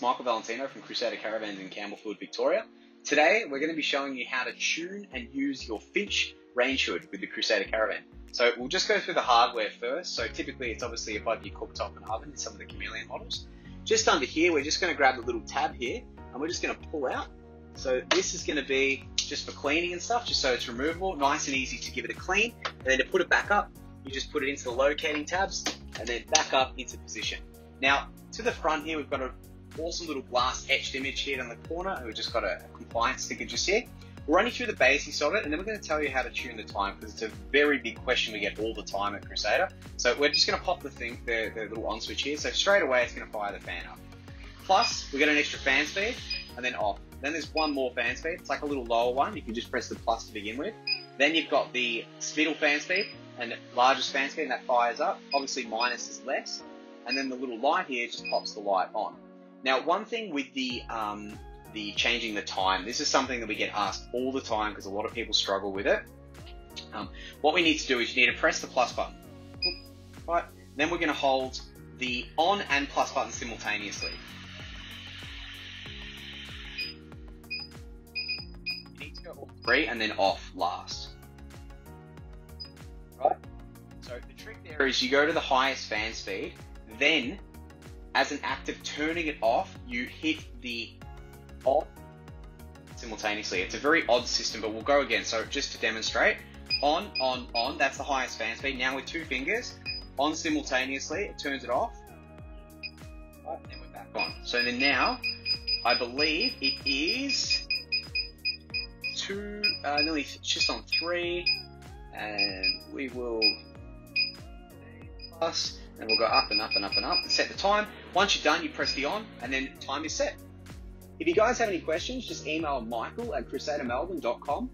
Michael Valentino from Crusader Caravans in Campbellfield Victoria. Today we're going to be showing you how to tune and use your Finch Rangehood with the Crusader Caravan. So we'll just go through the hardware first. So typically it's obviously above your cooktop and oven in some of the Chameleon models. Just under here we're just going to grab the little tab here and we're just going to pull out. So this is going to be just for cleaning and stuff, just so it's removable, nice and easy to give it a clean. And then to put it back up, you just put it into the locating tabs and then back up into position. Now to the front here we've got an awesome little glass etched image here in the corner, and we've just got a compliance sticker just here. We'll run you through the basics of it, and then we're going to tell you how to tune the time, because it's a very big question we get all the time at Crusader. So we're just going to pop the little on switch here, so straight away it's going to fire the fan up. Plus we get an extra fan speed and then off. Then there's one more fan speed, it's like a little lower one, you can just press the plus to begin with. Then you've got the middle fan speed and the largest fan speed, and that fires up. Obviously minus is less, and then the little light here just pops the light on. Now one thing with the changing the time, this is something that we get asked all the time because a lot of people struggle with it. What we need to do is you need to press the plus button, right? Then we're going to hold the on and plus button simultaneously. You need to go all three and then off last, right? So the trick there is you go to the highest fan speed, then as an act of turning it off, you hit the on simultaneously. It's a very odd system, but we'll go again. So just to demonstrate, on, that's the highest fan speed. Now with two fingers, on simultaneously, it turns it off, right, and then we're back on. So then now, I believe it is nearly just on 3, and we will plus, and we'll go up and up and up and up and set the time. Once you're done, you press the on, and then time is set. If you guys have any questions, just email michael@crusadermelbourne.com.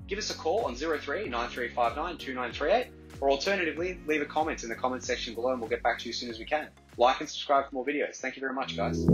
Give us a call on 03 9359 2938, or alternatively, leave a comment in the comment section below and we'll get back to you as soon as we can. Like and subscribe for more videos. Thank you very much, guys.